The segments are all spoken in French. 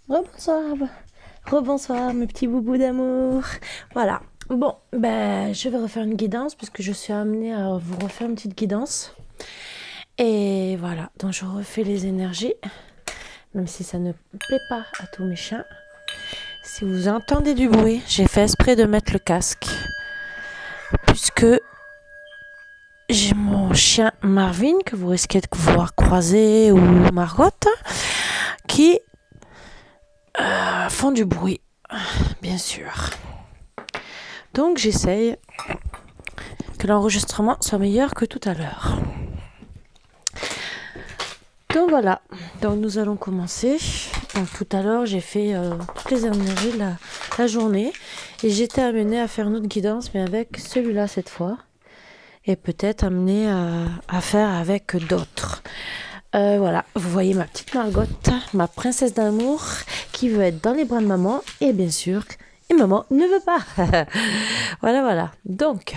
Rebonsoir, rebonsoir mes petits boubous d'amour. Voilà. Bon, ben, je vais refaire une guidance puisque je suis amenée à vous refaire une petite guidance. Et voilà, donc je refais les énergies, même si ça ne plaît pas à tous mes chiens. Si vous entendez du bruit, j'ai fait exprès de mettre le casque puisque j'ai mon chien Marvin que vous risquez de voir croiser ou Margot qui font du bruit, bien sûr. Donc j'essaye que l'enregistrement soit meilleur que tout à l'heure. Donc voilà, donc nous allons commencer. Donc tout à l'heure j'ai fait toutes les énergies de la journée et j'étais amenée à faire une autre guidance mais avec celui-là cette fois et peut-être amenée à faire avec d'autres. Voilà, vous voyez ma petite Margot, ma princesse d'amour qui veut être dans les bras de maman et bien sûr, et maman ne veut pas. Voilà, voilà. Donc,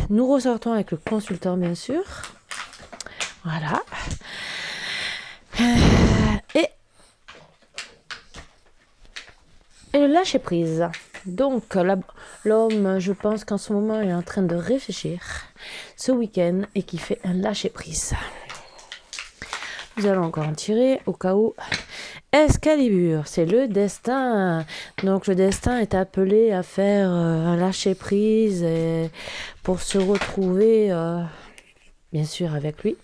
nous ressortons avec le consultant bien sûr. Voilà. Et le lâcher prise. Donc, l'homme, je pense qu'en ce moment, il est en train de réfléchir ce week-end et qui fait un lâcher prise. Nous allons encore en tirer au cas où. Excalibur, c'est le destin. Donc le destin est appelé à faire un lâcher prise pour se retrouver, bien sûr, avec lui.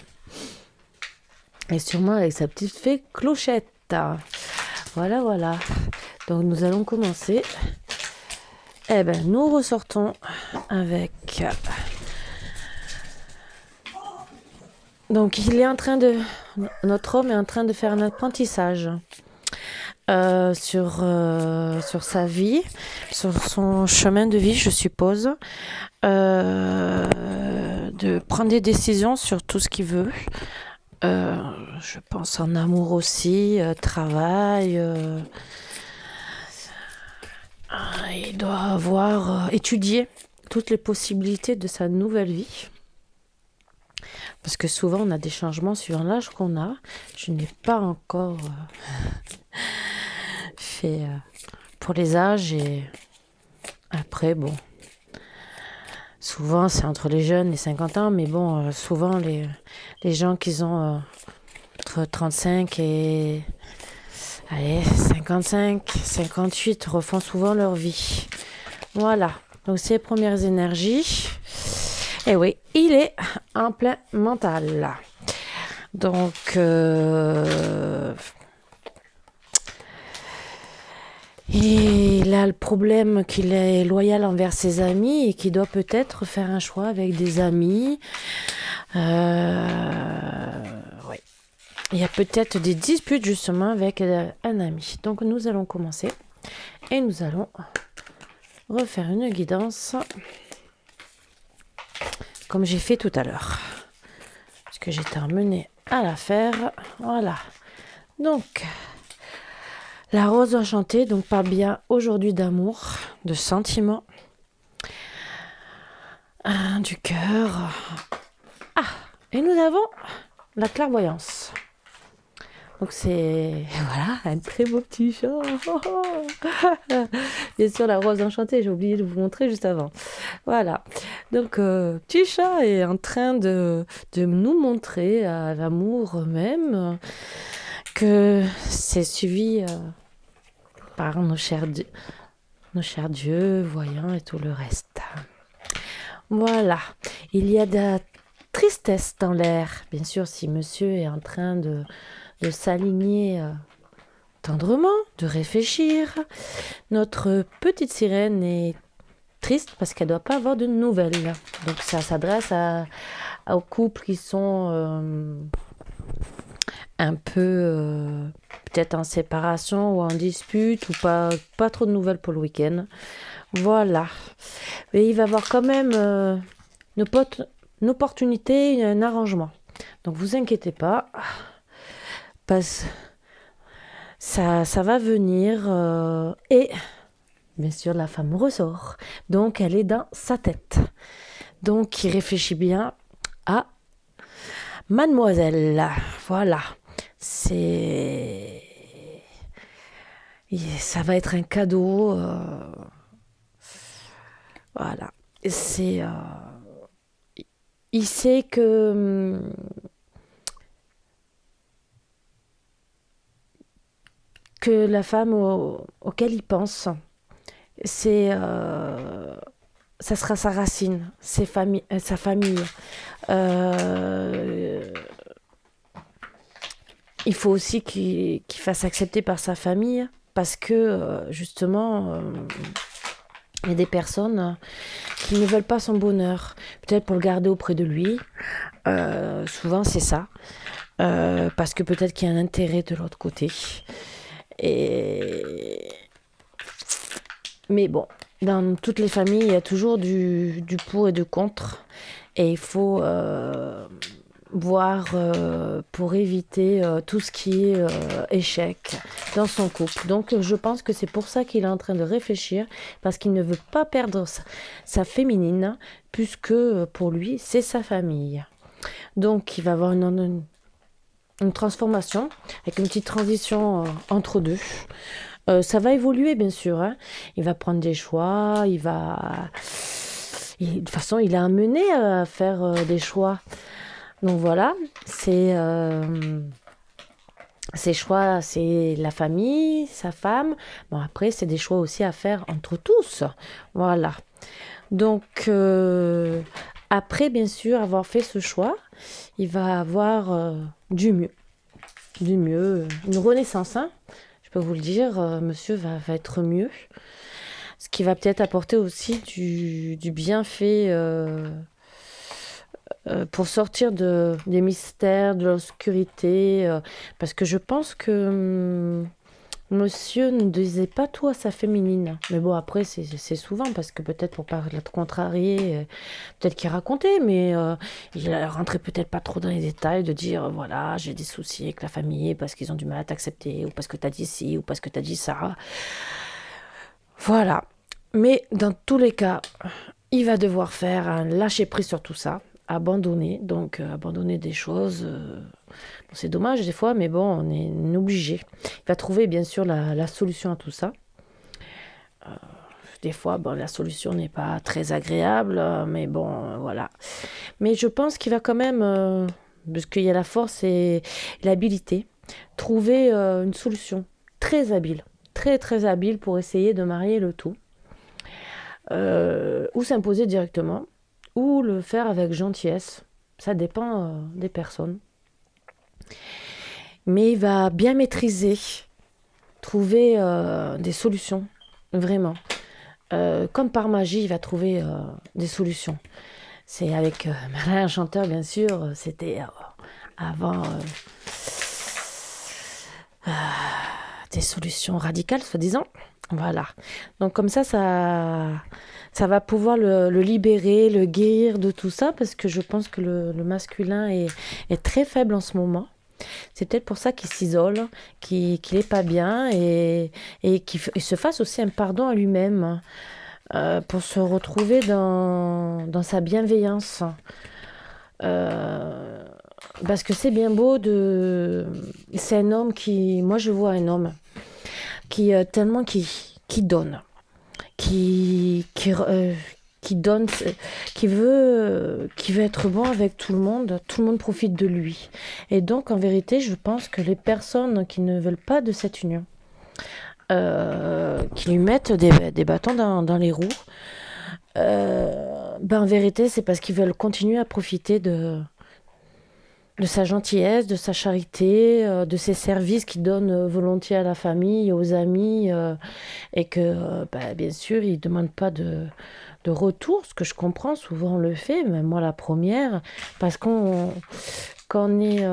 Et sûrement avec sa petite fée Clochette. Voilà, voilà. Donc nous allons commencer. Nous ressortons avec... Donc il est en train de... Notre homme est en train de faire un apprentissage sur sa vie, sur son chemin de vie, je suppose. De prendre des décisions sur tout ce qu'il veut. Je pense en amour aussi, travail. Il doit avoir étudié toutes les possibilités de sa nouvelle vie. Parce que souvent, on a des changements suivant l'âge qu'on a. Je n'ai pas encore fait pour les âges. Et après, bon, souvent, c'est entre les jeunes et 50 ans. Mais bon, souvent, les gens qui ont entre 35 et 55, 58 refont souvent leur vie. Voilà. Donc, c'est les premières énergies. Et oui, il est en plein mental. Donc, il a le problème qu'il est loyal envers ses amis et qu'il doit peut-être faire un choix avec des amis. Oui. Il y a peut-être des disputes justement avec un ami. Donc, nous allons commencer et nous allons refaire une guidance. Comme j'ai fait tout à l'heure. Parce que j'étais emmenée à la faire. Voilà. Donc, la rose enchantée, donc parle bien aujourd'hui d'amour, de sentiments, du cœur. Ah, et nous avons la clairvoyance. Donc c'est, voilà, un très beau petit chat. Bien sûr, la rose enchantée, j'ai oublié de vous montrer juste avant. Voilà. Donc, petit chat est en train de nous montrer à l'amour même que c'est suivi par nos chers dieux, voyants et tout le reste. Voilà. Il y a de la tristesse dans l'air. Bien sûr, si monsieur est en train de s'aligner tendrement, de réfléchir. Notre petite sirène est triste parce qu'elle ne doit pas avoir de nouvelles. Donc ça s'adresse aux couples qui sont un peu peut-être en séparation ou en dispute ou pas trop de nouvelles pour le week-end. Voilà. Mais il va y avoir quand même une opportunité, un arrangement. Donc vous inquiétez pas. Parce ça va venir et bien sûr la femme ressort. Donc elle est dans sa tête. Donc il réfléchit bien à mademoiselle. Voilà. C'est ça va être un cadeau. Voilà. C'est, il sait que la femme auquel il pense, c'est, ça sera sa racine, sa famille. Euh, il faut aussi qu'il fasse accepter par sa famille parce que justement, il y a des personnes qui ne veulent pas son bonheur, peut-être pour le garder auprès de lui. Souvent, c'est ça. Parce que peut-être qu'il y a un intérêt de l'autre côté. Et... Mais bon, dans toutes les familles, il y a toujours du pour et du contre. Et il faut voir pour éviter tout ce qui est échec dans son couple. Donc je pense que c'est pour ça qu'il est en train de réfléchir, parce qu'il ne veut pas perdre sa féminine, puisque pour lui, c'est sa famille. Donc il va avoir une transformation, avec une petite transition entre deux. Ça va évoluer, bien sûr. Hein. Il va prendre des choix, de toute façon, il est amené à faire des choix. Donc voilà, ses choix, c'est la famille, sa femme. Bon, après, c'est des choix aussi à faire entre tous. Voilà. Donc, après, bien sûr, avoir fait ce choix, il va avoir du mieux. Du mieux, une renaissance, hein. Je peux vous le dire, monsieur va être mieux. Ce qui va peut-être apporter aussi du bienfait pour sortir des mystères, de l'obscurité. Parce que je pense que monsieur ne disait pas tout à sa féminine. Mais bon, après, c'est souvent, parce que peut-être pour pas la contrarier, peut-être qu'il racontait, mais il rentrait peut-être pas trop dans les détails de dire, voilà, j'ai des soucis avec la famille parce qu'ils ont du mal à t'accepter, ou parce que t'as dit ci, ou parce que t'as dit ça. Voilà. Mais dans tous les cas, il va devoir faire un lâcher-prise sur tout ça, abandonner, donc abandonner des choses. Bon, c'est dommage des fois, mais bon, on est obligé. Il va trouver bien sûr la solution à tout ça. Des fois, bon, la solution n'est pas très agréable, mais bon, voilà. Mais je pense qu'il va quand même, parce qu'il y a la force et l'habilité, trouver une solution très habile, très très habile pour essayer de marier le tout. Ou s'imposer directement, ou le faire avec gentillesse. Ça dépend des personnes. Mais il va bien maîtriser, trouver des solutions, vraiment. Comme par magie, il va trouver des solutions. C'est avec Merlin Enchanteur, bien sûr. C'était avant des solutions radicales, soi-disant. Voilà. Donc comme ça va pouvoir le libérer, le guérir de tout ça, parce que je pense que le masculin est très faible en ce moment. C'est peut-être pour ça qu'il s'isole, qu'il est pas bien, et qu'il se fasse aussi un pardon à lui-même, pour se retrouver dans sa bienveillance. Euh, Parce que c'est bien beau C'est un homme qui... Moi, je vois un homme tellement qui donne, qui donne, qui veut être bon avec tout le monde profite de lui. Et donc, en vérité, je pense que les personnes qui ne veulent pas de cette union, qui lui mettent des bâtons dans les roues, en vérité, c'est parce qu'ils veulent continuer à profiter de sa gentillesse, de sa charité, de ses services qu'il donne volontiers à la famille, aux amis, et que, bien sûr, il ne demande pas de retour, ce que je comprends, souvent on le fait, même moi la première, parce qu'on est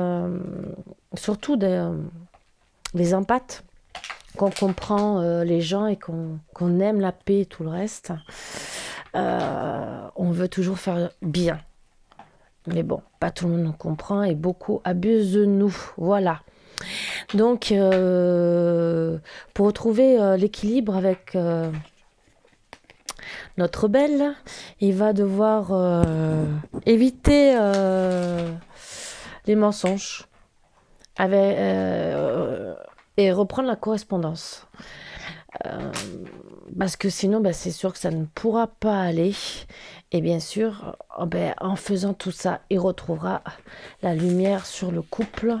surtout les empathes, qu'on comprend les gens et qu'on aime la paix et tout le reste, on veut toujours faire bien. Mais bon, pas tout le monde nous comprend et beaucoup abusent de nous. Voilà. Donc, pour retrouver l'équilibre avec notre belle, il va devoir éviter les mensonges et reprendre la correspondance. Parce que sinon, ben, c'est sûr que ça ne pourra pas aller. Et bien sûr, ben, en faisant tout ça, il retrouvera la lumière sur le couple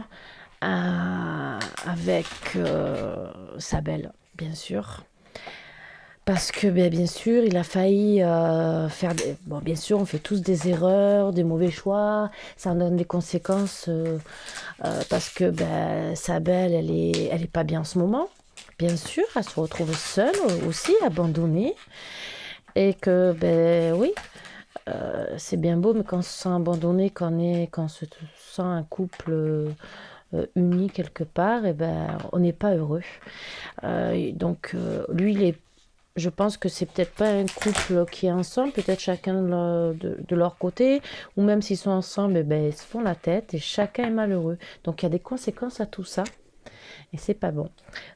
avec sa belle, bien sûr. Parce que ben, bien sûr, il a failli faire des... Bon, bien sûr, on fait tous des erreurs, des mauvais choix. Ça en donne des conséquences parce que ben, sa belle, elle est pas bien en ce moment. Bien sûr, elle se retrouve seule aussi, abandonnée. Et que, ben oui, c'est bien beau, mais quand on se sent abandonné, quand on se sent un couple uni quelque part, et ben, on n'est pas heureux. Lui, je pense que c'est peut-être pas un couple qui est ensemble, peut-être chacun de leur côté, ou même s'ils sont ensemble, eh ben, ils se font la tête et chacun est malheureux. Donc il y a des conséquences à tout ça et c'est pas bon.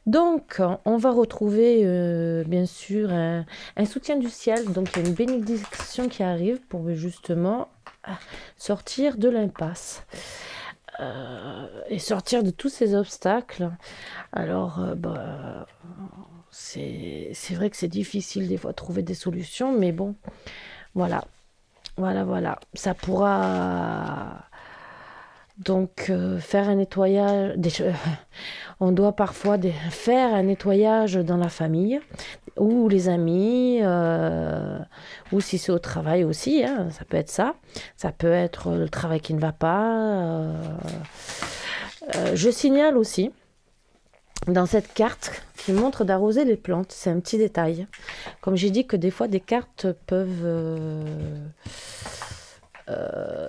Donc on va retrouver bien sûr un soutien du ciel, donc il y a une bénédiction qui arrive pour justement sortir de l'impasse. Et sortir de tous ces obstacles. Alors, c'est vrai que c'est difficile des fois de trouver des solutions, mais bon, voilà, voilà. Ça pourra donc faire un nettoyage. On doit parfois faire un nettoyage dans la famille ou les amis, ou si c'est au travail aussi, hein, ça peut être ça. Ça peut être le travail qui ne va pas. Je signale aussi dans cette carte qui montre d'arroser les plantes, c'est un petit détail. Comme j'ai dit que des fois des cartes peuvent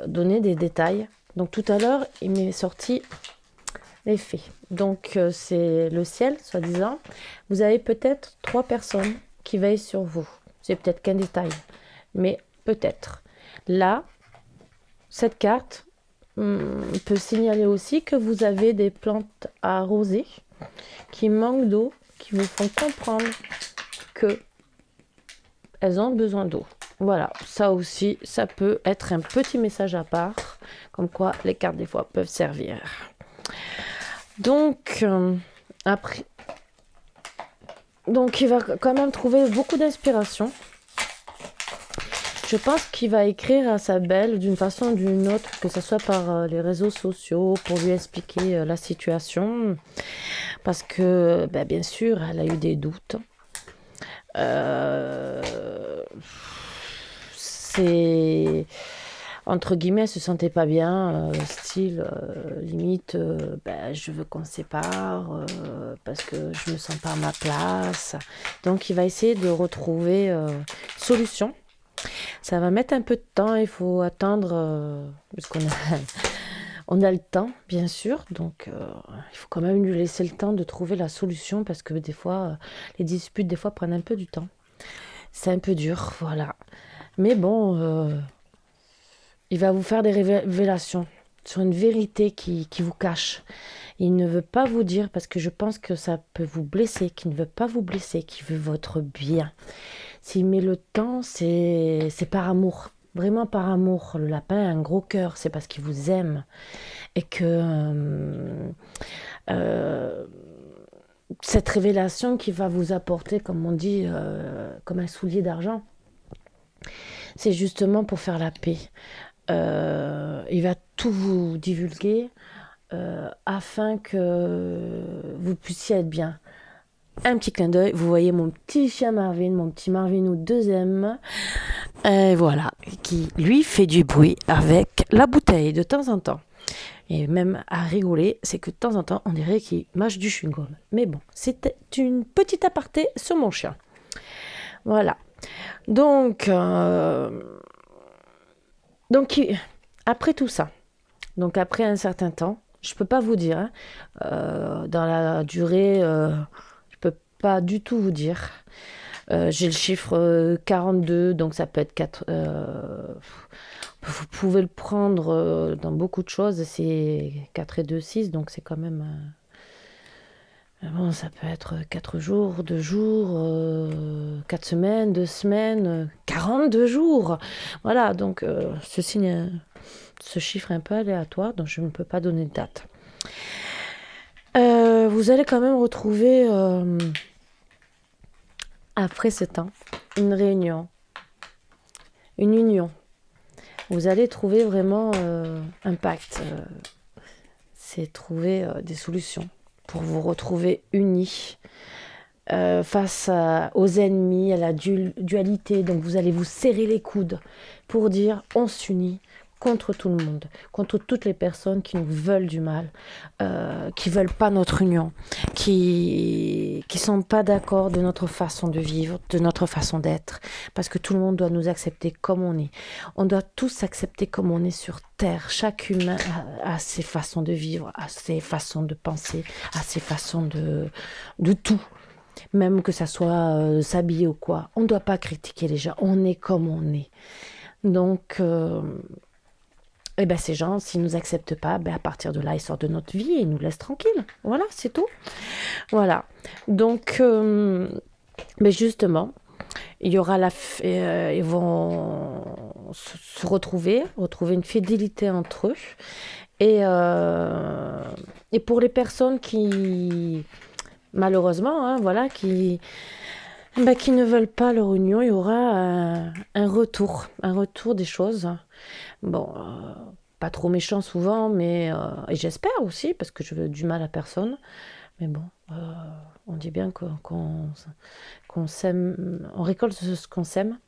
donner des détails. Donc tout à l'heure, il m'est sorti les fées. Donc c'est le ciel, soi-disant. Vous avez peut-être 3 personnes qui veillent sur vous. C'est peut-être qu'un détail, mais peut-être. Là, cette carte peut signaler aussi que vous avez des plantes à arroser qui manquent d'eau, qui vous font comprendre que elles ont besoin d'eau. Voilà, ça aussi, ça peut être un petit message à part, comme quoi les cartes des fois peuvent servir. Donc, après, donc il va quand même trouver beaucoup d'inspiration. Je pense qu'il va écrire à sa belle d'une façon ou d'une autre, que ce soit par les réseaux sociaux, pour lui expliquer la situation. Parce que, ben, bien sûr, elle a eu des doutes. C'est... Entre guillemets, elle se sentait pas bien, style, limite, ben, je veux qu'on se sépare, parce que je me sens pas à ma place. Donc, il va essayer de retrouver une solution. Ça va mettre un peu de temps, il faut attendre, parce qu'on a, on a le temps, bien sûr, donc il faut quand même lui laisser le temps de trouver la solution, parce que des fois, les disputes, des fois, prennent un peu du temps. C'est un peu dur, voilà. Mais bon, il va vous faire des révélations sur une vérité qui vous cache. Il ne veut pas vous dire, parce que je pense que ça peut vous blesser, qu'il ne veut pas vous blesser, qu'il veut votre bien. S'il met le temps, c'est par amour. Vraiment par amour. Le lapin a un gros cœur, c'est parce qu'il vous aime. Et que cette révélation qui va vous apporter, comme on dit, comme un soulier d'argent, c'est justement pour faire la paix. Il va tout vous divulguer afin que vous puissiez être bien. Un petit clin d'œil, vous voyez mon petit chien Marvin, mon petit Marvinou deuxième, voilà, qui lui fait du bruit avec la bouteille de temps en temps. Et même à rigoler, c'est que de temps en temps, on dirait qu'il mâche du chewing-gum. Mais bon, c'était une petite aparté sur mon chien. Voilà. Donc après tout ça, donc après un certain temps, je peux pas vous dire, hein, dans la durée, je peux pas du tout vous dire. J'ai le chiffre 42, donc ça peut être 4. Vous pouvez le prendre dans beaucoup de choses, c'est 4 et 2, 6, donc c'est quand même... bon, ça peut être 4 jours, 2 jours, 4 semaines, 2 semaines, 42 jours. Voilà, donc ce chiffre est un peu aléatoire, donc je ne peux pas donner de date. Vous allez quand même retrouver après ce temps, une réunion, une union. Vous allez trouver vraiment un pacte. C'est trouver des solutions pour vous retrouver unis face aux ennemis, à la dualité. Donc vous allez vous serrer les coudes pour dire on s'unit contre tout le monde, contre toutes les personnes qui nous veulent du mal, qui veulent pas notre union, qui sont pas d'accord de notre façon de vivre, de notre façon d'être, parce que tout le monde doit nous accepter comme on est. On doit tous s'accepter comme on est sur terre. Chaque humain a ses façons de vivre, a ses façons de penser, a ses façons de tout. Même que ça soit s'habiller ou quoi. On ne doit pas critiquer les gens. On est comme on est. Donc, et ben ces gens, s'ils ne nous acceptent pas, ben à partir de là, ils sortent de notre vie et ils nous laissent tranquilles. Voilà, c'est tout. Voilà. Donc, mais justement, il y aura ils vont se retrouver une fidélité entre eux. Et pour les personnes qui, malheureusement, hein, voilà, qui ne veulent pas leur union, il y aura un retour des choses. Bon, pas trop méchant souvent, mais et j'espère aussi, parce que je veux du mal à personne. Mais bon, on dit bien qu'on sème, on récolte ce qu'on sème.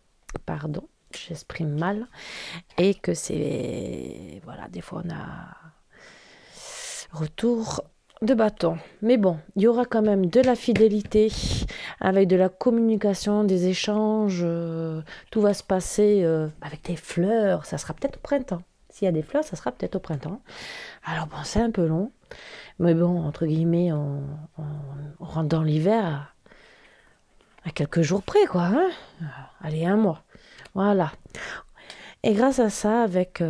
Pardon, j'exprime mal. Et que c'est, voilà, des fois on a retour de bâton. Mais bon, il y aura quand même de la fidélité avec de la communication, des échanges. Tout va se passer avec des fleurs. Ça sera peut-être au printemps. S'il y a des fleurs, ça sera peut-être au printemps. Alors bon, c'est un peu long. Mais bon, entre guillemets, on rentre dans l'hiver à quelques jours près, quoi. Hein, allez, un mois. Voilà. Et grâce à ça, avec...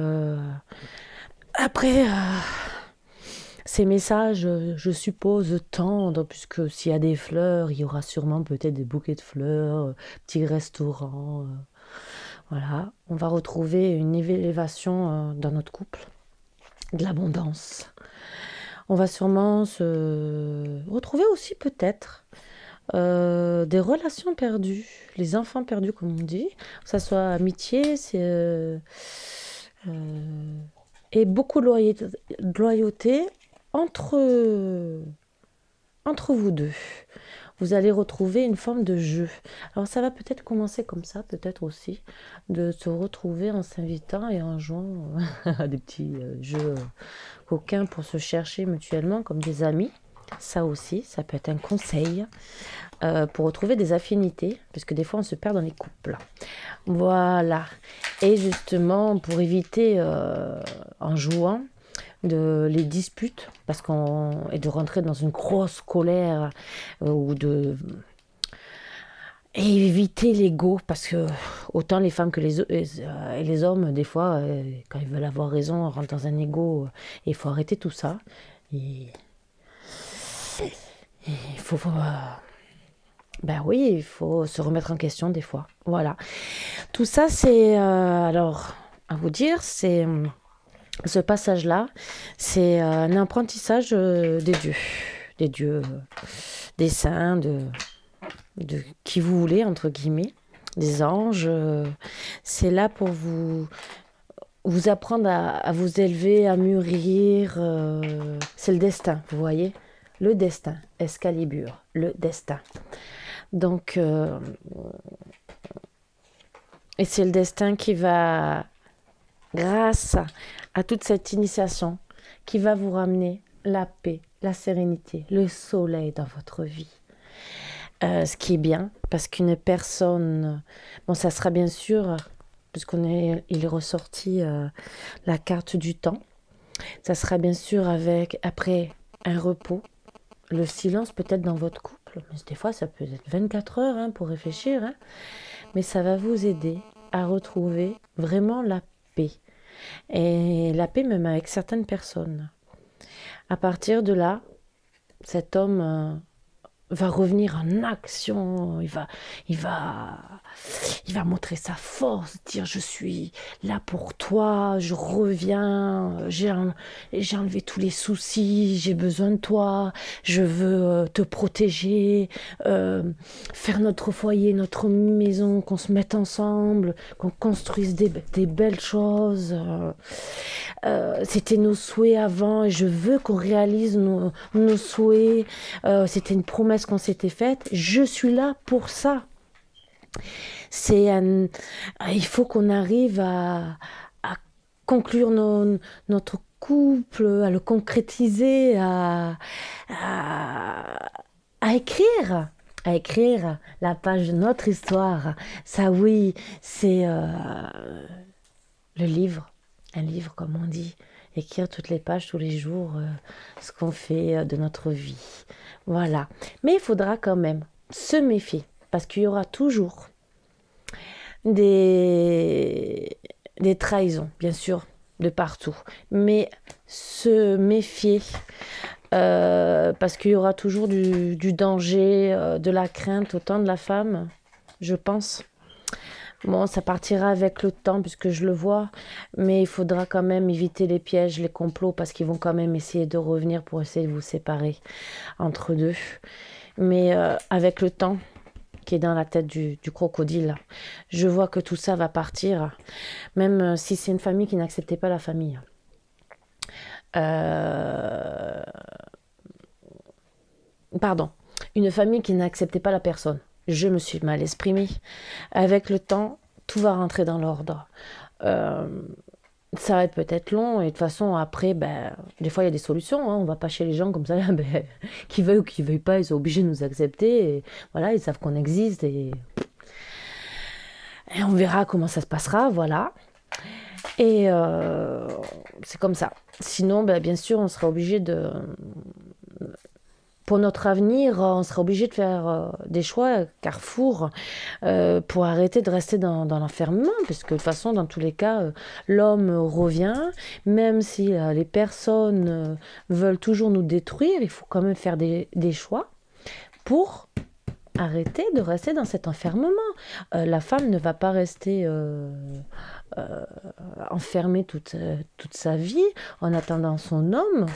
après... ces messages, je suppose, tendres, puisque s'il y a des fleurs, il y aura sûrement peut-être des bouquets de fleurs, petits restaurants. Voilà, on va retrouver une élévation dans notre couple, de l'abondance. On va sûrement se retrouver aussi peut-être des relations perdues, les enfants perdus comme on dit, que ça soit amitié, et beaucoup de loyauté entre vous deux. Vous allez retrouver une forme de jeu. Alors ça va peut-être commencer comme ça, peut-être aussi, de se retrouver en s'invitant et en jouant à des petits jeux coquins pour se chercher mutuellement comme des amis. Ça aussi, ça peut être un conseil pour retrouver des affinités, parce que des fois on se perd dans les couples. Voilà. Et justement, pour éviter en jouant, les disputes et de rentrer dans une grosse colère et éviter l'ego, parce que autant les femmes que les hommes, des fois quand ils veulent avoir raison, rentrent dans un ego, et il faut arrêter tout ça. Il faut ben oui, il faut se remettre en question des fois. Voilà. Tout ça, c'est alors à vous dire, c'est ce passage-là, c'est un apprentissage des dieux, des saints, de qui vous voulez, entre guillemets, des anges. C'est là pour vous apprendre à vous élever, à mûrir. C'est le destin, vous voyez, le destin, Excalibur, le destin. Donc, et c'est le destin qui va, grâce à toute cette initiation, qui va vous ramener la paix, la sérénité, le soleil dans votre vie. Ce qui est bien, parce qu'une personne, bon, ça sera bien sûr, il est ressorti la carte du temps, ça sera bien sûr après un repos, le silence peut-être dans votre couple, mais des fois ça peut être 24 heures hein, pour réfléchir, hein, mais ça va vous aider à retrouver vraiment la paix. Et la paix même avec certaines personnes. À partir de là, cet homme va revenir en action, il va, il va montrer sa force, dire je suis là pour toi, je reviens, j'ai enlevé tous les soucis, j'ai besoin de toi, je veux te protéger, euh, faire notre foyer, notre maison, qu'on se mette ensemble, qu'on construise des belles choses. C'était nos souhaits avant et je veux qu'on réalise nos souhaits. C'était une promesse qu'on s'était faite. Je suis là pour ça. Il faut qu'on arrive à conclure notre couple, à le concrétiser, à, à écrire. À écrire la page de notre histoire. Ça, oui, c'est le livre. Un livre, comme on dit. Écrire toutes les pages, tous les jours, ce qu'on fait de notre vie. Voilà. Mais il faudra quand même se méfier. Parce qu'il y aura toujours des, des trahisons, bien sûr, de partout. Mais se méfier, parce qu'il y aura toujours du danger, de la crainte, autant de la femme, je pense. Bon, ça partira avec le temps, puisque je le vois, mais il faudra quand même éviter les pièges, les complots, parce qu'ils vont quand même essayer de revenir pour essayer de vous séparer entre deux. Mais avec le temps, qui est dans la tête du crocodile, je vois que tout ça va partir, même si c'est une famille qui n'acceptait pas la famille. Euh, Pardon, une famille qui n'acceptait pas la personne. Je me suis mal exprimée. Avec le temps, tout va rentrer dans l'ordre. Euh, Ça va être peut-être long et de toute façon après ben, des fois il y a des solutions, hein. On va pas chez les gens comme ça ben, qui veulent ou qui veuillent pas, ils sont obligés de nous accepter et voilà, ils savent qu'on existe et on verra comment ça se passera, voilà. Et c'est comme ça. Sinon ben, bien sûr on sera obligé de pour notre avenir, on sera obligé de faire des choix, Carrefour, pour arrêter de rester dans l'enfermement, parce que de toute façon, dans tous les cas, l'homme revient, même si les personnes veulent toujours nous détruire, il faut quand même faire des choix pour arrêter de rester dans cet enfermement. La femme ne va pas rester euh, enfermée toute sa vie en attendant son homme.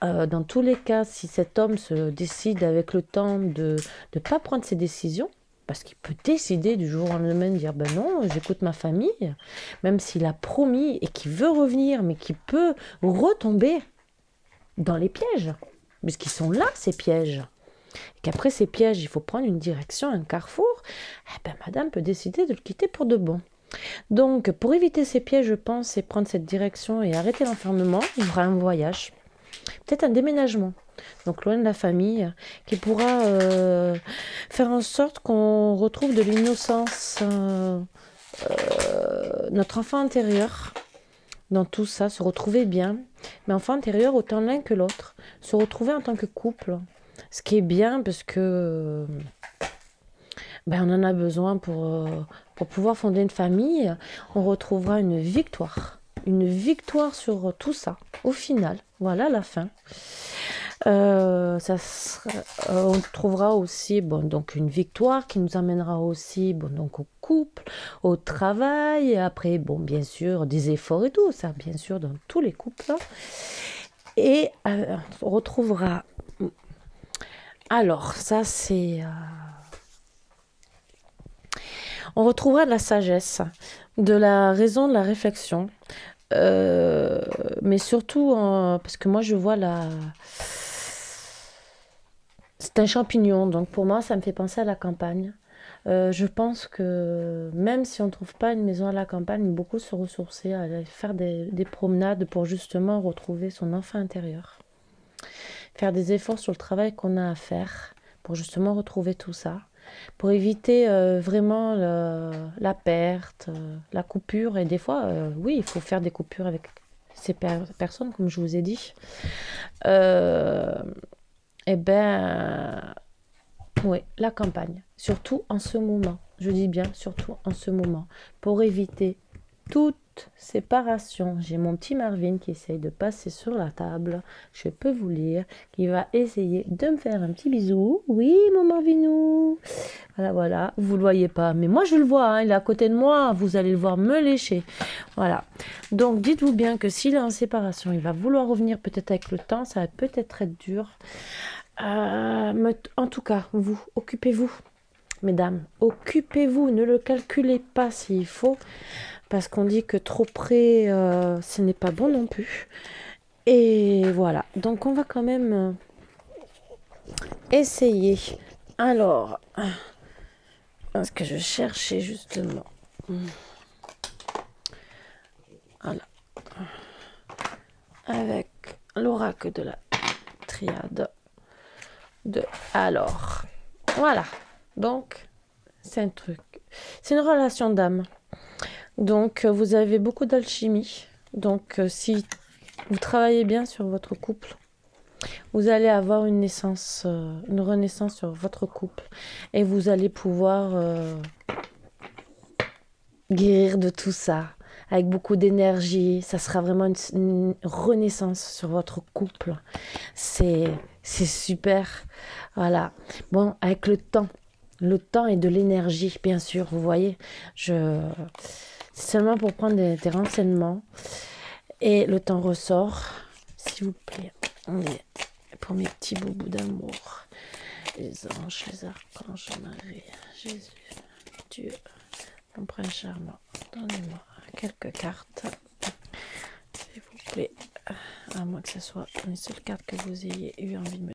Dans tous les cas, si cet homme se décide avec le temps de ne pas prendre ses décisions, parce qu'il peut décider du jour au lendemain de dire ben non, j'écoute ma famille, même s'il a promis et qu'il veut revenir, mais qu'il peut retomber dans les pièges, puisqu'ils sont là, ces pièges. Et qu'après ces pièges, il faut prendre une direction, un carrefour, eh ben, madame peut décider de le quitter pour de bon. Donc, pour éviter ces pièges, je pense, et prendre cette direction et arrêter l'enfermement, il y aura un voyage, peut-être un déménagement, donc loin de la famille, qui pourra faire en sorte qu'on retrouve de l'innocence, notre enfant intérieur, dans tout ça, se retrouver bien, mais enfant intérieur autant l'un que l'autre, se retrouver en tant que couple, ce qui est bien parce que ben, on en a besoin pour pouvoir fonder une famille. On retrouvera une victoire sur tout ça, au final. Voilà la fin. On trouvera aussi bon, donc une victoire qui nous amènera aussi bon, donc au couple, au travail, et après, bon, bien sûr, des efforts et tout, ça, bien sûr, dans tous les couples. Et on retrouvera. Alors, ça, c'est. On retrouvera de la sagesse, de la raison, de la réflexion. Mais surtout, parce que moi, je vois la. C'est un champignon, donc pour moi, ça me fait penser à la campagne. Je pense que même si on ne trouve pas une maison à la campagne, beaucoup se ressourcer, aller faire des promenades pour justement retrouver son enfant intérieur. Faire des efforts sur le travail qu'on a à faire pour justement retrouver tout ça. Pour éviter vraiment la perte, la coupure. Et des fois, oui, il faut faire des coupures avec ces personnes, comme je vous ai dit. Eh ben, oui, la campagne, surtout en ce moment, je dis bien surtout en ce moment, pour éviter toute toute séparation. J'ai mon petit Marvin qui essaye de passer sur la table. Je peux vous lire. Qui va essayer de me faire un petit bisou. Oui, mon Marvinou. Voilà, voilà. Vous le voyez pas. Mais moi, je le vois. Hein. Il est à côté de moi. Vous allez le voir me lécher. Voilà. Donc, dites-vous bien que s'il est en séparation, il va vouloir revenir peut-être avec le temps. Ça va peut-être être dur. En tout cas, vous, occupez-vous. Mesdames, occupez-vous, ne le calculez pas s'il faut, parce qu'on dit que trop près, ce n'est pas bon non plus. Et voilà, donc on va quand même essayer. Alors, ce que je cherchais justement. Voilà. Avec l'oracle de la triade. Alors, voilà. Donc, c'est un truc. C'est une relation d'âme. Donc, vous avez beaucoup d'alchimie. Donc, si vous travaillez bien sur votre couple, vous allez avoir une naissance, une renaissance sur votre couple. Et vous allez pouvoir guérir de tout ça. Avec beaucoup d'énergie. Ça sera vraiment une renaissance sur votre couple. C'est super. Voilà. Bon, avec le temps. Le temps et de l'énergie, bien sûr, vous voyez. C'est seulement pour prendre des renseignements. Et le temps ressort. S'il vous plaît. Pour mes petits boubous d'amour. Les anges, les archanges, Marie, Jésus, Dieu, mon prince charmant. Donnez-moi quelques cartes. S'il vous plaît. À moins que ce soit une seule carte que vous ayez eu envie de me